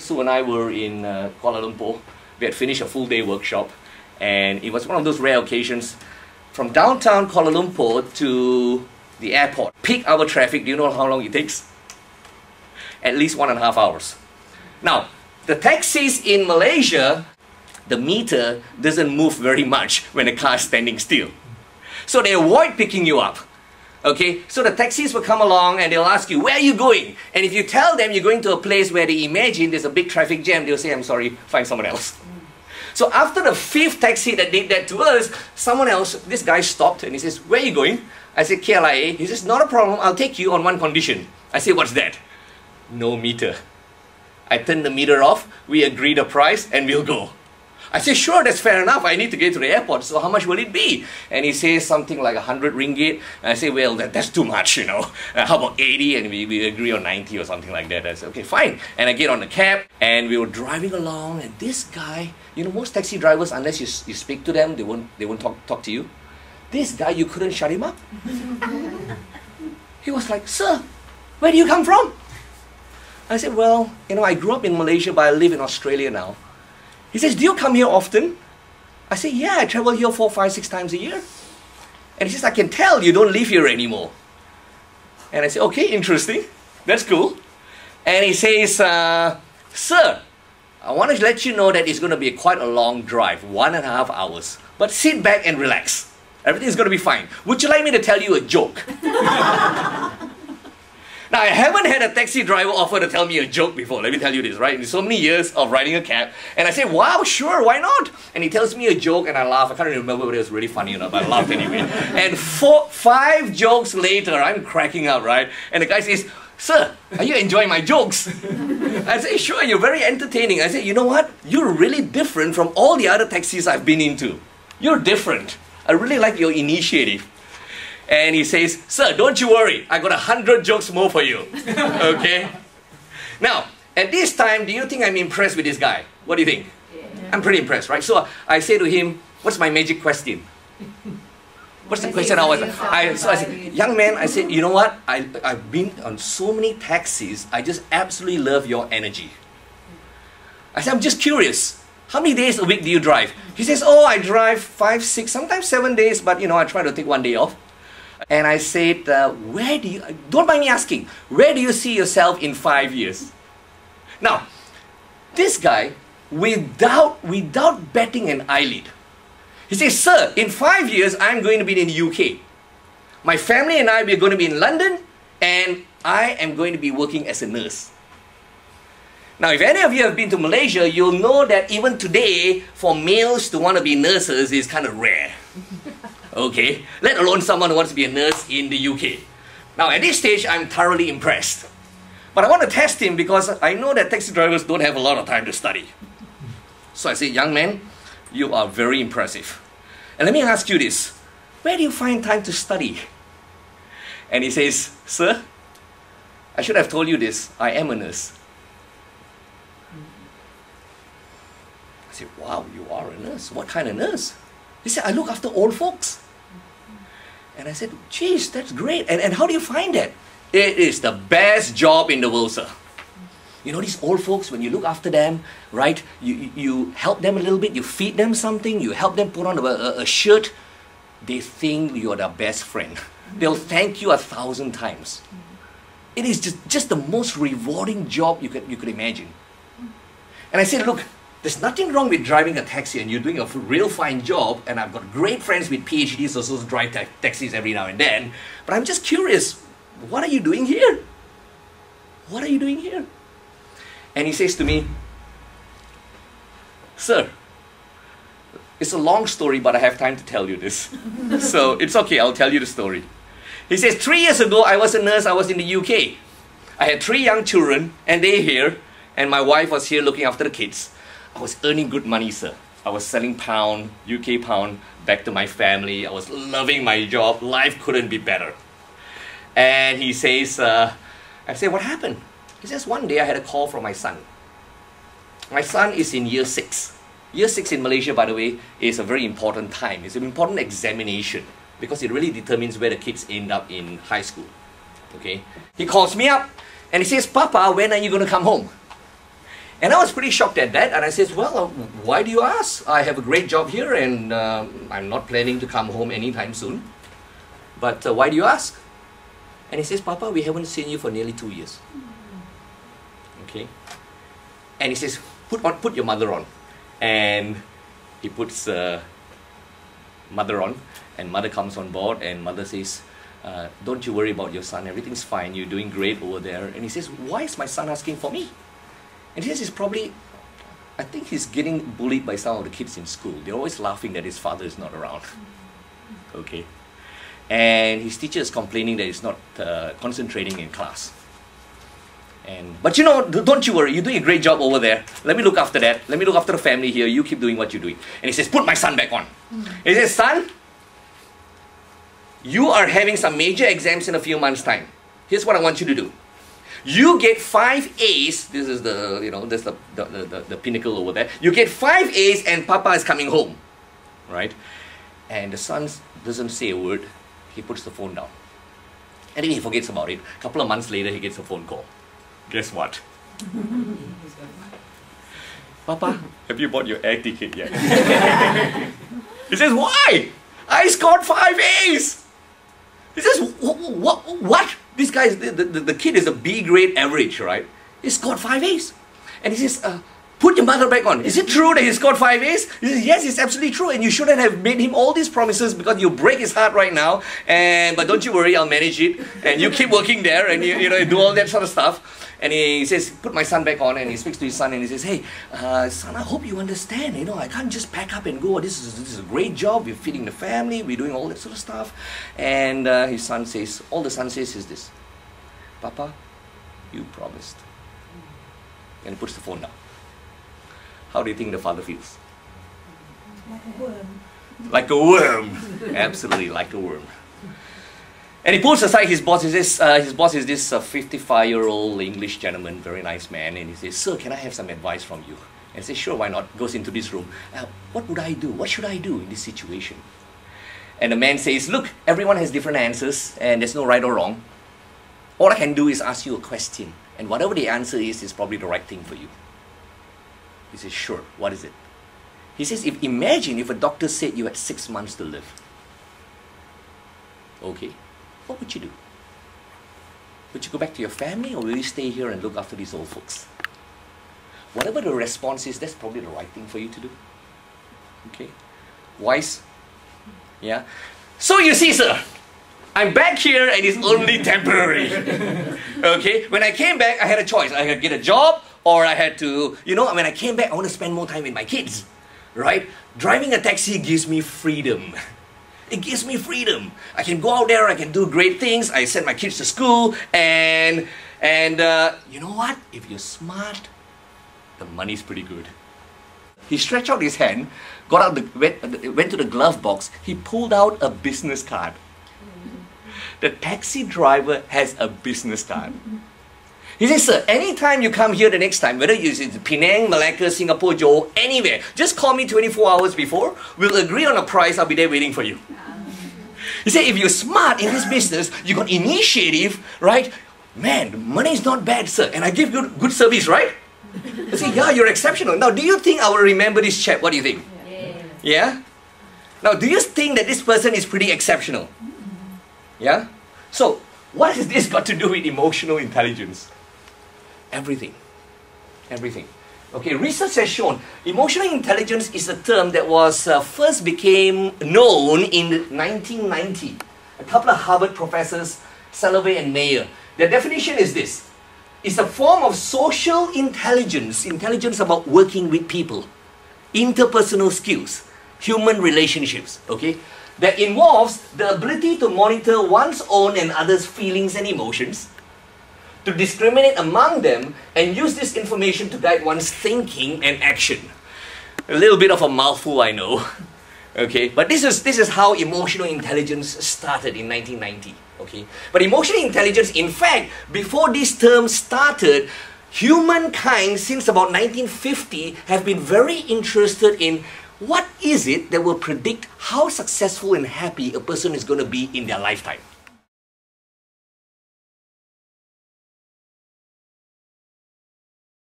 Sue and I were in Kuala Lumpur. We had finished a full day workshop, and it was one of those rare occasions. From downtown Kuala Lumpur to the airport, peak hour traffic, do you know how long it takes? At least 1.5 hours. Now, the taxis in Malaysia, the meter doesn't move very much when the car is standing still. So they avoid picking you up. Okay, so the taxis will come along and they'll ask you, where are you going? And if you tell them you're going to a place where they imagine there's a big traffic jam, they'll say, I'm sorry, find someone else. So after the 5th taxi that did that to us, someone else, this guy stopped and he says, where are you going? I said, KLIA. He says, not a problem, I'll take you on one condition. I said, what's that? No meter. I turned the meter off, we agreed a price, and we'll go. I said, sure, that's fair enough. I need to get to the airport, so how much will it be? And he says something like 100 ringgit. And I say, well, that's too much, you know. How about 80? And we agree on 90 or something like that. I said, okay, fine. And I get on the cab, and we were driving along, and this guy, you know, most taxi drivers, unless you speak to them, they won't talk to you. This guy, you couldn't shut him up. He was like, sir, where do you come from? I said, well, you know, I grew up in Malaysia, but I live in Australia now. He says, do you come here often? I say, yeah, I travel here 4, 5, 6 times a year. And he says, I can tell you don't live here anymore. And I say, okay, interesting. That's cool. And he says, sir, I want to let you know that it's going to be quite a long drive, 1.5 hours. But sit back and relax. Everything's going to be fine. Would you like me to tell you a joke? Now, I haven't had a taxi driver offer to tell me a joke before, let me tell you this, right? In so many years of riding a cab, and I say, wow, sure, why not? And he tells me a joke and I laugh. I can't remember whether it was really funny or not, but I laughed anyway. And 5 jokes later, I'm cracking up, right? And the guy says, sir, are you enjoying my jokes? I say, sure, you're very entertaining. I say, you know what? You're really different from all the other taxis I've been into. You're different. I really like your initiative. And he says, sir, don't you worry, I got 100 jokes more for you. Okay? Now, at this time, do you think I'm impressed with this guy? What do you think? Yeah. I'm pretty impressed, right? So I say to him, what's my magic question? What's the question I said, young man, I said, you know what? I've been on so many taxis, I just absolutely love your energy. I said, I'm just curious. How many days a week do you drive? He says, oh, I drive 5, 6, sometimes 7 days, but you know, I try to take 1 day off. And I said, where do you, don't mind me asking, where do you see yourself in 5 years? Now, this guy, without batting an eyelid, he says, sir, in 5 years, I'm going to be in the UK. My family and I, we're going to be in London, and I am going to be working as a nurse. Now, if any of you have been to Malaysia, you'll know that even today, for males to want to be nurses is kind of rare. Okay, let alone someone who wants to be a nurse in the UK. Now, at this stage, I'm thoroughly impressed. But I want to test him because I know that taxi drivers don't have a lot of time to study. So I say, young man, you are very impressive. And let me ask you this. Where do you find time to study? And he says, sir, I should have told you this. I am a nurse. I said, wow, you are a nurse. What kind of nurse? He said, I look after old folks. And I said, geez, that's great. And how do you find that? It is the best job in the world, sir. You know, these old folks, when you look after them, right, you help them a little bit, you feed them something, you help them put on a shirt, they think you're their best friend. They'll thank you 1,000 times. It is just the most rewarding job you could imagine. And I said, look, there's nothing wrong with driving a taxi and you're doing a real fine job, and I've got great friends with PhDs who also drive taxis every now and then, but I'm just curious, what are you doing here? What are you doing here? And he says to me, sir, it's a long story, but I have time to tell you this. So it's okay, I'll tell you the story. He says, 3 years ago, I was a nurse, I was in the UK. I had 3 young children, and they're here, and my wife was here looking after the kids. I was earning good money, sir. I was selling pound, UK pound, back to my family. I was loving my job. Life couldn't be better. And he says, I say, what happened? He says, one day I had a call from my son. My son is in year 6. Year 6 in Malaysia, by the way, is a very important time. It's an important examination because it really determines where the kids end up in high school. Okay? He calls me up and he says, Papa, when are you going to come home? And I was pretty shocked at that, and I says, well, why do you ask? I have a great job here, and I'm not planning to come home anytime soon. But why do you ask? And he says, Papa, we haven't seen you for nearly 2 years. Okay? And he says, put your mother on. And he puts mother on, and mother comes on board, and mother says, don't you worry about your son, everything's fine, you're doing great over there. And he says, why is my son asking for me? And he says he's probably, I think he's getting bullied by some of the kids in school. They're always laughing that his father is not around. Okay. And his teacher is complaining that he's not concentrating in class. But you know, don't you worry, you're doing a great job over there. Let me look after that. Let me look after the family here. You keep doing what you're doing. And he says, put my son back on. He says, son, you are having some major exams in a few months' time. Here's what I want you to do. You get 5 A's. This is the, you know, this is the pinnacle over there. You get 5 A's and Papa is coming home. Right? And the son doesn't say a word. He puts the phone down. And then he forgets about it. A couple of months later, he gets a phone call. Guess what? Papa, have you bought your air ticket yet? He says, why? I scored 5 A's. He says, what? This guy, the kid is a B grade average, right? He scored 5 A's. And he says, put your mother back on. Is it true that he scored 5 A's? He says, yes, it's absolutely true. And you shouldn't have made him all these promises because you break his heart right now. But don't you worry, I'll manage it. And you keep working there and you know, do all that sort of stuff. And he says, put my son back on, and he speaks to his son and he says, hey, son, I hope you understand, you know, I can't just pack up and go. This is a great job. We're feeding the family. We're doing all that sort of stuff. And his son says, all the son says is this, Papa, you promised. And he puts the phone down. How do you think the father feels? Like a worm. Like a worm. Absolutely, like a worm. And he pulls aside his boss. He says, his boss is this 55-year-old English gentleman, very nice man. And he says, sir, can I have some advice from you? And he says, sure, why not? Goes into this room. What would I do? What should I do in this situation? And the man says, look, everyone has different answers, and there's no right or wrong. All I can do is ask you a question. And whatever the answer is probably the right thing for you. He says, sure, what is it? He says, imagine if a doctor said you had 6 months to live. Okay. What would you do? Would you go back to your family, or will you stay here and look after these old folks? Whatever the response is, that's probably the right thing for you to do. Okay? Wise? Yeah? So you see, sir, I'm back here and it's only temporary. Okay? When I came back, I had a choice. I had to get a job, or I had to, you know, when I came back, I want to spend more time with my kids. Right? Driving a taxi gives me freedom. It gives me freedom. I can go out there, I can do great things, I send my kids to school, and you know what? If you're smart, the money's pretty good. He stretched out his hand, got out went to the glove box, he pulled out a business card. The taxi driver has a business card. He says, sir, anytime you come here the next time, whether it's Penang, Malacca, Singapore, Johor, anywhere, just call me 24 hours before. We'll agree on a price. I'll be there waiting for you. He said, if you're smart in this business, you got initiative, right? Man, the money is not bad, sir. And I give you good service, right? I say, yeah, you're exceptional. Now, do you think I will remember this chap? What do you think? Yeah? Now, do you think that this person is pretty exceptional? Yeah? So, what has this got to do with emotional intelligence? Everything. Everything. Okay, research has shown emotional intelligence is a term that was first became known in 1990. A couple of Harvard professors, Salovey and Mayer. Their definition is this. It's a form of social intelligence, intelligence about working with people, interpersonal skills, human relationships, okay, that involves the ability to monitor one's own and others' feelings and emotions, to discriminate among them, and use this information to guide one's thinking and action. A little bit of a mouthful, I know. Okay, but this is how emotional intelligence started in 1990. Okay, but emotional intelligence, in fact, before this term started, humankind since about 1950 have been very interested in what is it that will predict how successful and happy a person is going to be in their lifetime.